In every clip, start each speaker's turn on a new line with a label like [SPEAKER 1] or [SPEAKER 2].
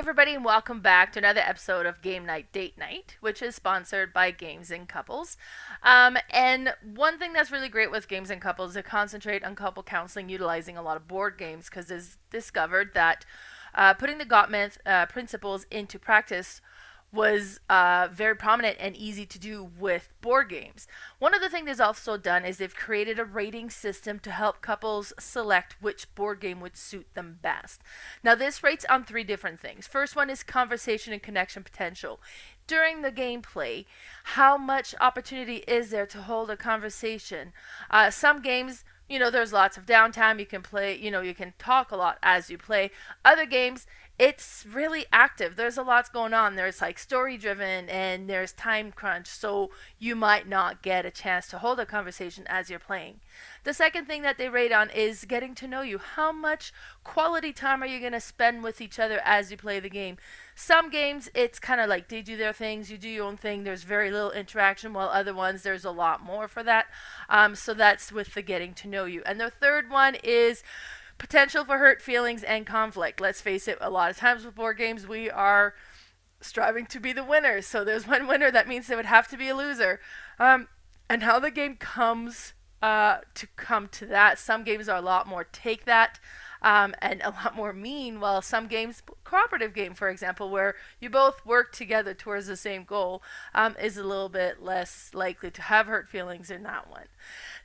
[SPEAKER 1] everybody, and welcome back to another episode of Game Night Date Night, which is sponsored by Games and Couples. And one thing that's really great with Games and Couples is they concentrate on couple counseling utilizing a lot of board games because it's discovered that putting the Gottman principles into practice was very prominent and easy to do with board games. One of the things they've also done is they've created a rating system to help couples select which board game would suit them best. Now, this rates on three different things. First one is conversation and connection potential. During the gameplay, how much opportunity is there to hold a conversation? Some games, there's lots of downtime. You can play, you can talk a lot as you play. Other games, it's really active. There's a lot going on. There's like story driven and there's time crunch, so you might not get a chance to hold a conversation as you're playing. The second thing that they rate on is getting to know you. How much quality time are you going to spend with each other as you play the game? Some games, it's kind of like they do their things, you do your own thing. There's very little interaction, while other ones, there's a lot more for that. So that's with the getting to know you. And the third one is potential for hurt feelings and conflict. Let's face it, a lot of times with board games, we are striving to be the winners. So there's one winner, that means there would have to be a loser. And how the game comes to come to that, some games are a lot more take that and a lot more mean, while some games, cooperative game for example, where you both work together towards the same goal, is a little bit less likely to have hurt feelings in that one.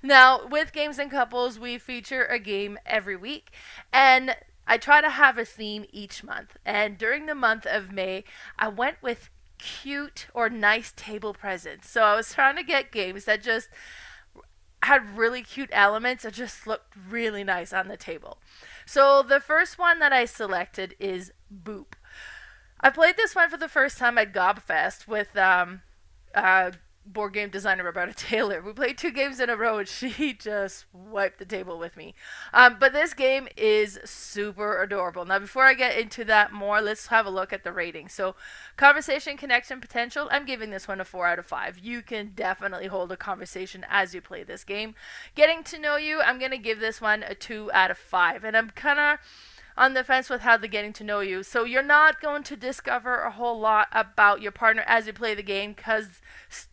[SPEAKER 1] Now, with Games and Couples, we feature a game every week, and I try to have a theme each month. And during the month of May, I went with cute or nice table presents. So I was trying to get games that just had really cute elements that just looked really nice on the table. So the first one that I selected is Boop. I played this one for the first time at Gobfest with board game designer Roberta Taylor. We played 2 games in a row and she just wiped the table with me. But this game is super adorable. Now, before I get into that more, let's have a look at the rating. So, conversation, connection, potential, I'm giving this one a 4 out of 5. You can definitely hold a conversation as you play this game. Getting to know you, I'm going to give this one a 2 out of 5. And I'm kind of on the fence with how they're getting to know you. So you're not going to discover a whole lot about your partner as you play the game because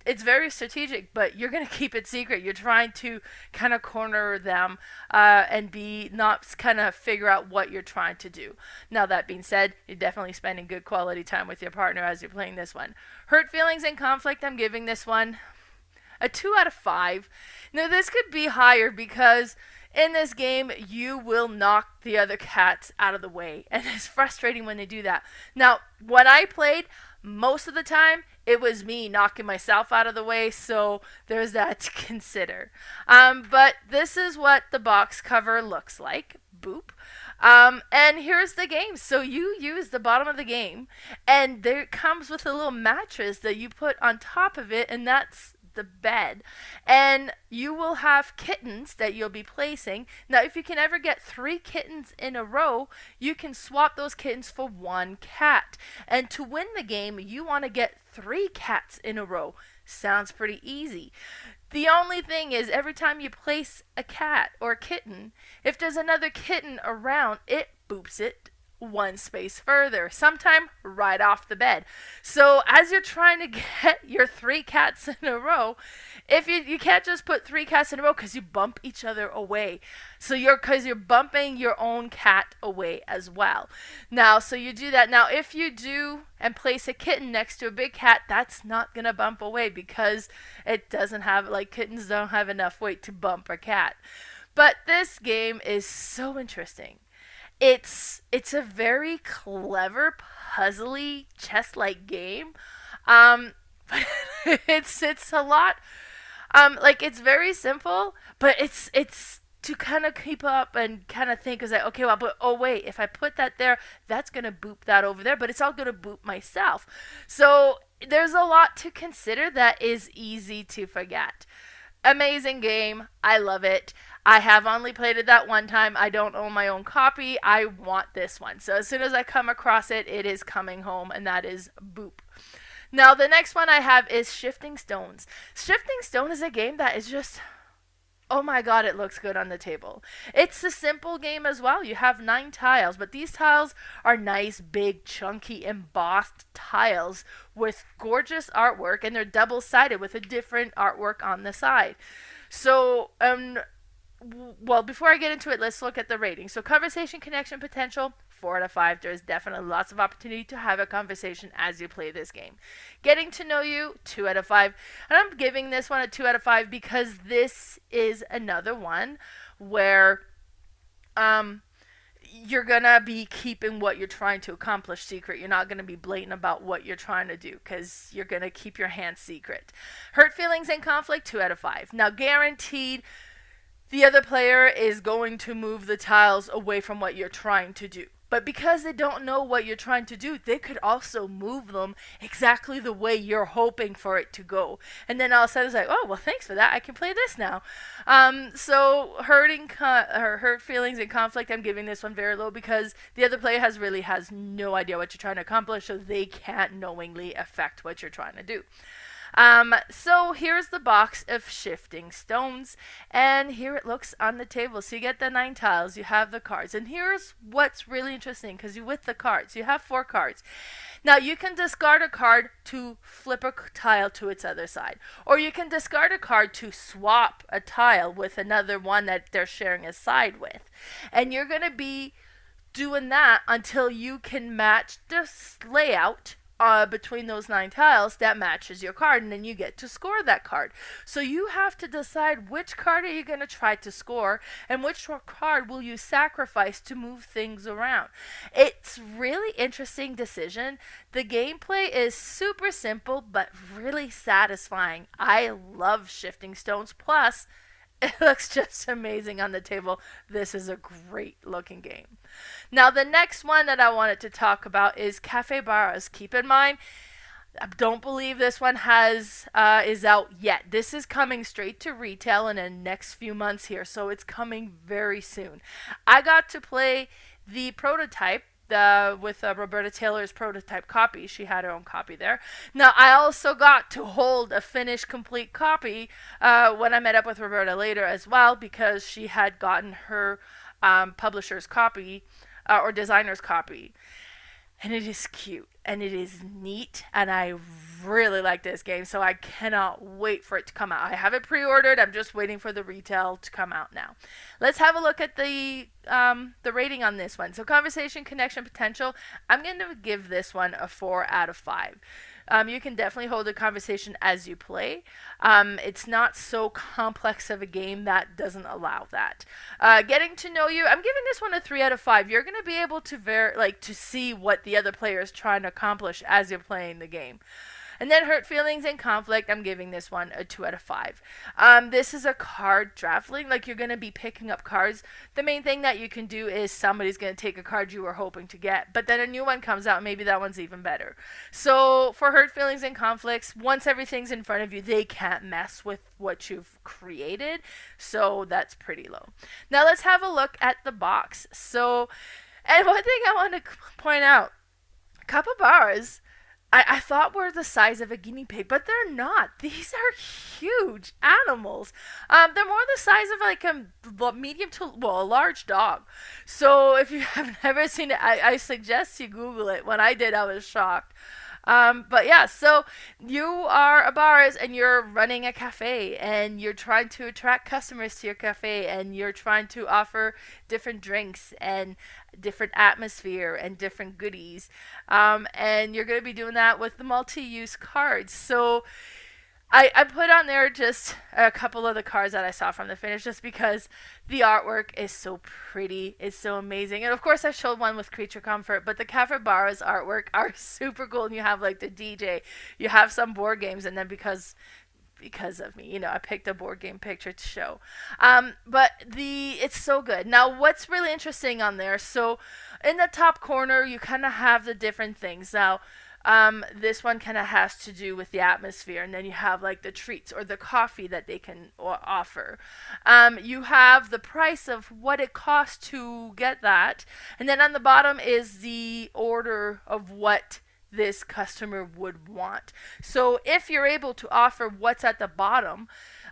[SPEAKER 1] it's very strategic, but you're going to keep it secret. You're trying to kind of corner them and be not kind of figure out what you're trying to do. Now, that being said, you're definitely spending good quality time with your partner as you're playing this one. Hurt feelings and conflict, I'm giving this one a 2 out of 5. Now, this could be higher because in this game, you will knock the other cats out of the way, and it's frustrating when they do that. Now, when I played, most of the time, it was me knocking myself out of the way, so there's that to consider. But this is what the box cover looks like. Boop. And here's the game. So you use the bottom of the game, and there comes with a little mattress that you put on top of it, and that's the bed, and you will have kittens that you'll be placing. Now, if you can ever get 3 kittens in a row, you can swap those kittens for 1 cat, and to win the game you want to get 3 cats in a row. Sounds pretty easy. The only thing is, every time you place a cat or a kitten, if there's another kitten around, it boops it 1 space further, sometime right off the bed. So as you're trying to get your 3 cats in a row, if you can't just put 3 cats in a row because you bump each other away. So you're bumping your own cat away as well. Now, so you do that. Now, if you do and place a kitten next to a big cat, that's not gonna bump away because it doesn't have, like, kittens don't have enough weight to bump a cat. But this game is so interesting. It's a very clever, puzzly, chess-like game. But it's a lot. It's very simple, but it's to kind of keep up and kind of think is like, okay, well, but oh wait, if I put that there, that's gonna boop that over there, but it's all gonna boop myself. So there's a lot to consider that is easy to forget. Amazing game. I love it. I have only played it that one time. I don't own my own copy. I want this one. So as soon as I come across it, it is coming home, and that is Boop. Now, the next one I have is Shifting Stones. Shifting Stone is a game that is just Oh my god, it looks good on the table. It's a simple game as well. You have 9 tiles, but these tiles are nice, big, chunky, embossed tiles with gorgeous artwork, and they're double sided with a different artwork on the side. So, well, before I get into it, let's look at the rating. So, conversation connection potential, 4 out of 5. There's definitely lots of opportunity to have a conversation as you play this game. Getting to know you, 2 out of 5. And I'm giving this one a 2 out of 5 because this is another one where um, you're gonna be keeping what you're trying to accomplish secret. You're not gonna be blatant about what you're trying to do because you're gonna keep your hand secret. Hurt feelings and conflict, 2 out of 5. Now, guaranteed the other player is going to move the tiles away from what you're trying to do. But because they don't know what you're trying to do, they could also move them exactly the way you're hoping for it to go. And then all of a sudden it's like, oh, well, thanks for that. I can play this now. So hurt feelings and conflict, I'm giving this one very low because the other player really has no idea what you're trying to accomplish, so they can't knowingly affect what you're trying to do. So here's the box of shifting stones, and here it looks on the table. So you get the 9 tiles, you have the cards, and here's what's really interesting because with the cards, you have 4 cards. Now you can discard a card to flip a tile to its other side, or you can discard a card to swap a tile with another one that they're sharing a side with, and you're gonna be doing that until you can match this layout between those 9 tiles that matches your card, and then you get to score that card. So you have to decide which card are you going to try to score and which card will you sacrifice to move things around. It's really interesting decision. The gameplay is super simple but really satisfying. I love shifting stones. Plus, it looks just amazing on the table. This is a great looking game. Now, the next one that I wanted to talk about is Café Baras. Keep in mind, I don't believe this one is out yet. This is coming straight to retail in the next few months here, so it's coming very soon. I got to play the prototype with Roberta Taylor's prototype copy. She had her own copy there. Now, I also got to hold a finished complete copy when I met up with Roberta later as well, because she had gotten her publisher's copy or designer's copy. And it is cute and it is neat, and I really like this game, so I cannot wait for it to come out. I have it pre-ordered. I'm just waiting for the retail to come out now. Let's have a look at the rating on this one. So, conversation connection potential, I'm going to give this one a 4 out of 5. You can definitely hold a conversation as you play. It's not so complex of a game that doesn't allow that. Getting to know you, I'm giving this one a 3 out of 5. You're going to be able to to see what the other player is trying to accomplish as you're playing the game. And then hurt feelings and conflict, I'm giving this one a 2 out of 5. This is a card drafting, like you're going to be picking up cards. The main thing that you can do is somebody's going to take a card you were hoping to get, but then a new one comes out, maybe that one's even better. So for hurt feelings and conflicts, once everything's in front of you, they can't mess with what you've created, so that's pretty low. Now let's have a look at the box. So, and one thing I want to point out, capybaras, I thought were the size of a guinea pig, but they're not. These are huge animals. They're more the size of like a medium to, well, a large dog. So if you have never seen it, I suggest you Google it. When I did, I was shocked. But yeah, so you are a bars and you're running a cafe and you're trying to attract customers to your cafe and you're trying to offer different drinks and different atmosphere and different goodies. And you're going to be doing that with the multi-use cards. So I put on there just a couple of the cards that I saw from the finish just because the artwork is so pretty. It's so amazing. And of course I showed one with Creature Comfort, but the Café Baras artwork are super cool. And you have like the DJ, you have some board games, and then because of me, I picked a board game picture to show. But it's so good. Now, what's really interesting on there, so in the top corner, you kind of have the different things. Now, this one kind of has to do with the atmosphere, and then you have like the treats or the coffee that they can offer. You have the price of what it costs to get that, and then on the bottom is the order of what this customer would want. So if you're able to offer what's at the bottom,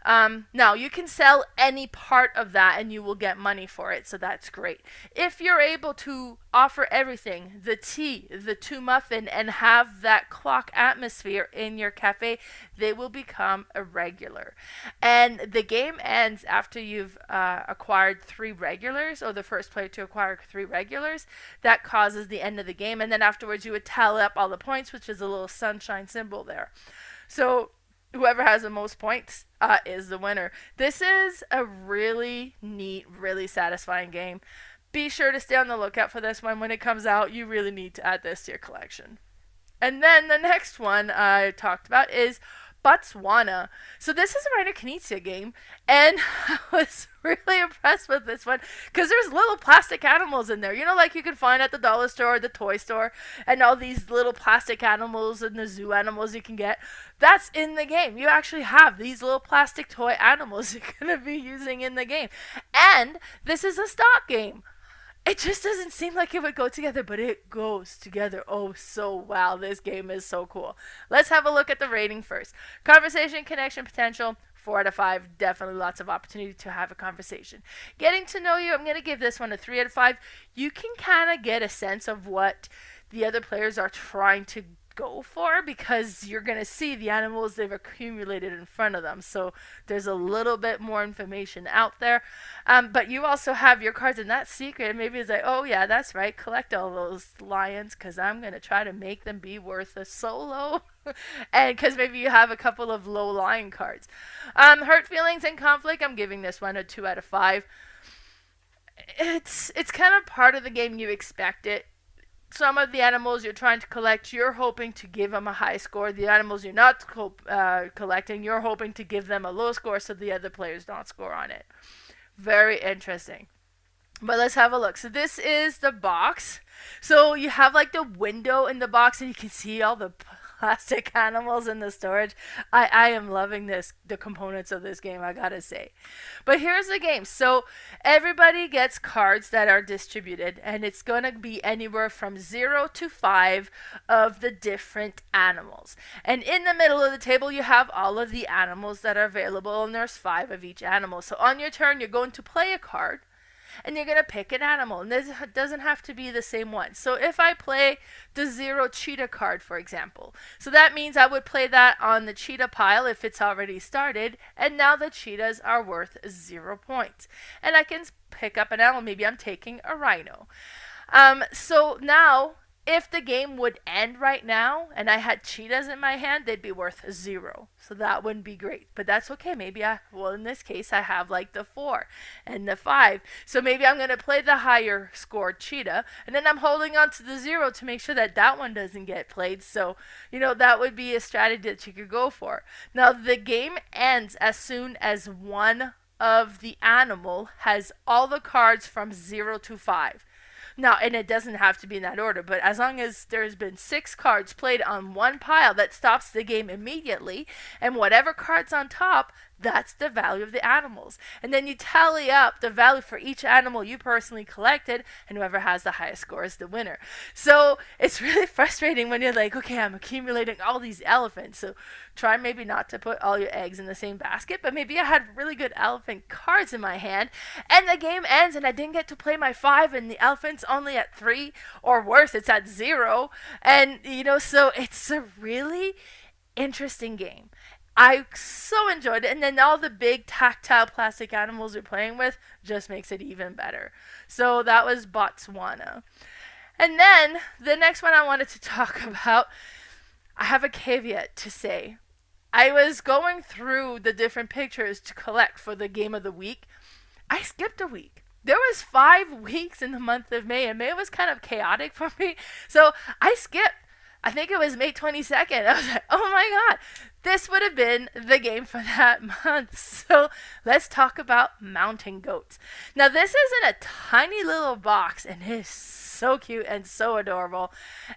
[SPEAKER 1] Now, you can sell any part of that and you will get money for it, so that's great. If you're able to offer everything, the tea, the two muffin, and have that clock atmosphere in your cafe, they will become a regular. And the game ends after you've acquired 3 regulars, or the first player to acquire 3 regulars. That causes the end of the game, and then afterwards you would tally up all the points, which is a little sunshine symbol there. So whoever has the most points is the winner. This is a really neat, really satisfying game. Be sure to stay on the lookout for this one. When it comes out, you really need to add this to your collection. And then the next one I talked about is Botswana. So this is a Reiner Knizia game, and I was really impressed with this one because there's little plastic animals in there. You know, like you can find at the dollar store or the toy store, and all these little plastic animals and the zoo animals you can get. That's in the game. You actually have these little plastic toy animals you're going to be using in the game. And this is a stock game. It just doesn't seem like it would go together, but it goes together. Oh, so wow. This game is so cool. Let's have a look at the rating first. Conversation, connection, potential, 4 out of 5. Definitely lots of opportunity to have a conversation. Getting to know you, I'm going to give this one a 3 out of 5. You can kind of get a sense of what the other players are trying to go for because you're going to see the animals they've accumulated in front of them. So there's a little bit more information out there. But you also have your cards, and that's secret. And maybe it's like, oh yeah, that's right. Collect all those lions because I'm going to try to make them be worth a solo. And because maybe you have a couple of low lion cards. Hurt feelings and conflict, I'm giving this one a 2 out of 5. It's kind of part of the game. You expect it. Some of the animals you're trying to collect, you're hoping to give them a high score. The animals you're not collecting, you're hoping to give them a low score so the other players don't score on it. Very interesting. But let's have a look. So this is the box. So you have like the window in the box and you can see all the plastic animals in the storage. I am loving the components of this game, I gotta say. But here's the game. So everybody gets cards that are distributed, and it's gonna be anywhere from 0 to 5 of the different animals. And in the middle of the table you have all of the animals that are available, and there's 5 of each animal. So on your turn you're going to play a card, and you're going to pick an animal. And this doesn't have to be the same one. So if I play the 0 cheetah card, for example, so that means I would play that on the cheetah pile if it's already started, and now the cheetahs are worth 0 points. And I can pick up an animal. Maybe I'm taking a rhino. So now, if the game would end right now and I had cheetahs in my hand, they'd be worth 0. So that wouldn't be great. But that's okay. Maybe in this case, I have like the 4 and the 5. So maybe I'm going to play the higher scored cheetah. And then I'm holding on to the 0 to make sure that that one doesn't get played. So, that would be a strategy that you could go for. Now, the game ends as soon as one of the animal has all the cards from 0 to 5. Now, and it doesn't have to be in that order, but as long as there's been 6 cards played on one pile, that stops the game immediately, and whatever card's on top, that's the value of the animals. And then you tally up the value for each animal you personally collected, and whoever has the highest score is the winner. So it's really frustrating when you're like, okay, I'm accumulating all these elephants, so try maybe not to put all your eggs in the same basket, but maybe I had really good elephant cards in my hand, and the game ends and I didn't get to play my 5, and the elephant's only at 3, or worse, it's at 0. And so it's a really interesting game. I so enjoyed it, and then all the big tactile plastic animals you're playing with just makes it even better. So that was Botswana. And then the next one I wanted to talk about, I have a caveat to say. I was going through the different pictures to collect for the game of the week. I skipped a week. There was 5 weeks in the month of May, and May was kind of chaotic for me. So I skipped. I think it was May 22nd. I was like, oh my God, this would have been the game for that month. So let's talk about mountain goats. Now, this is in a tiny little box, and it is so cute and so adorable.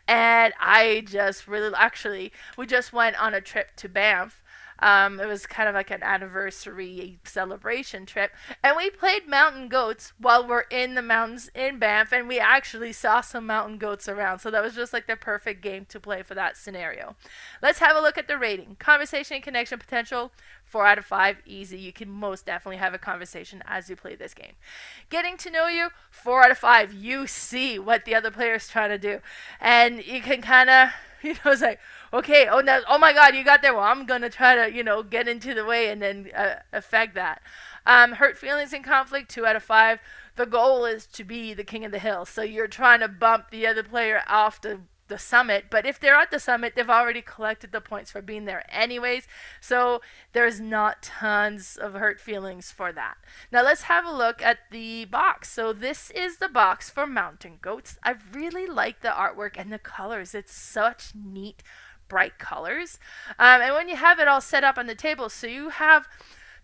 [SPEAKER 1] And I just really, actually, we just went on a trip to Banff It was kind of like an anniversary celebration trip. And we played mountain goats while we're in the mountains in Banff, and we actually saw some mountain goats around. So that was just like the perfect game to play for that scenario. Let's have a look at the rating. Conversation and connection potential, 4 out of 5, easy. You can most definitely have a conversation as you play this game. Getting to know you, 4 out of 5. You see what the other player is trying to do. And you can kind of, it's like, okay, oh, no, oh my God, you got there. Well, I'm going to try to, get into the way and then affect that. Hurt feelings and conflict, 2 out of 5. The goal is to be the king of the hill. So you're trying to bump the other player off the summit, but if they're at the summit, they've already collected the points for being there anyways, so there's not tons of hurt feelings for that. Now let's have a look at the box. So this is the box for mountain goats. I really like the artwork and the colors. It's such neat bright colors, and when you have it all set up on the table, so you have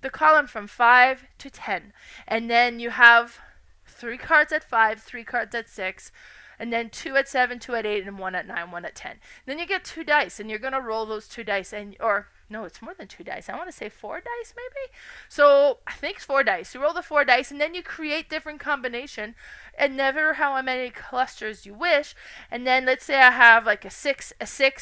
[SPEAKER 1] the column from 5 to 10, and then you have 3 cards at 5, 3 cards at 6, and then 2 at 7, 2 at 8, and 1 at 9, 1 at 10. Then you get 2 dice, and you're going to roll those 2 dice, or no, it's more than 2 dice. I want to say 4 dice maybe? So I think it's 4 dice. You roll the 4 dice, and then you create different combination, and never how many clusters you wish. And then let's say I have like a 6,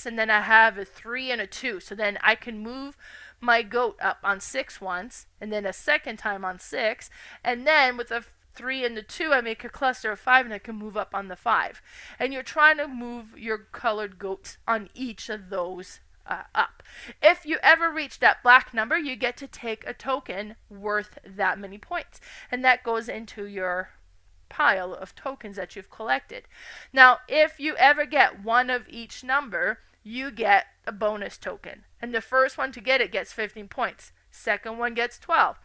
[SPEAKER 1] and then I have a 3 and a 2. So then I can move my goat up on 6 once, and then a second time on 6, and then with a 3 and the 2, I make a cluster of 5, and I can move up on the 5. And you're trying to move your colored goats on each of those up. If you ever reach that black number, you get to take a token worth that many points, and that goes into your pile of tokens that you've collected. Now, if you ever get one of each number, you get a bonus token, and the first one to get it gets 15 points. Second one gets 12.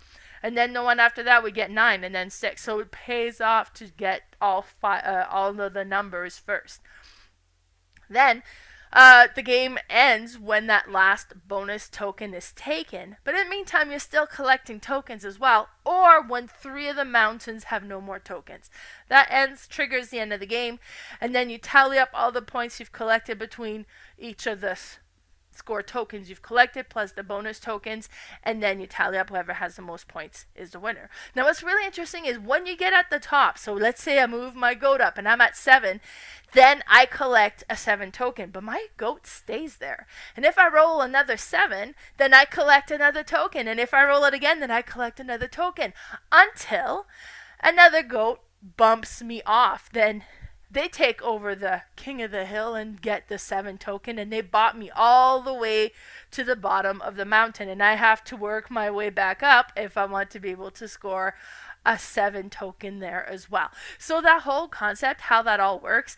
[SPEAKER 1] And then the one after that we get 9, and then 6. So it pays off to get all of the numbers first. Then the game ends when that last bonus token is taken. But in the meantime, you're still collecting tokens as well, or when 3 of the mountains have no more tokens. That triggers the end of the game, and then you tally up all the points you've collected between each of the score tokens you've collected plus the bonus tokens, and then you tally up whoever has the most points is the winner. Now what's really interesting is when you get at the top, so let's say I move my goat up and I'm at 7, then I collect a 7 token, but my goat stays there. And if I roll another 7, then I collect another token, and if I roll it again, then I collect another token until another goat bumps me off. Then they take over the king of the hill and get the 7 token, and they bought me all the way to the bottom of the mountain, and I have to work my way back up if I want to be able to score a 7 token there as well. So that whole concept, how that all works,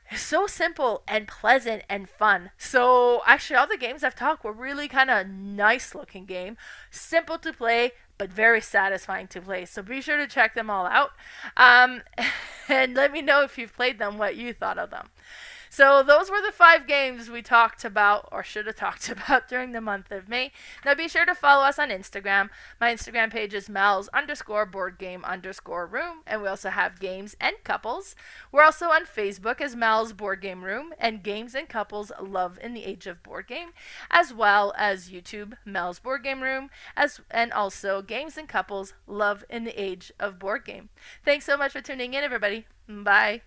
[SPEAKER 1] is so simple and pleasant and fun. So actually all the games I've talked were really kind of nice looking game, simple to play, but very satisfying to play. So be sure to check them all out. And let me know if you've played them, what you thought of them. So those were the 5 games we talked about, or should have talked about, during the month of May. Now be sure to follow us on Instagram. My Instagram page is Mel's_boardgame_room, and we also have Games and Couples. We're also on Facebook as Mel's Board Game Room and Games and Couples Love in the Age of Board Game, as well as YouTube, Mel's Board Game Room, and also Games and Couples Love in the Age of Board Game. Thanks so much for tuning in, everybody. Bye.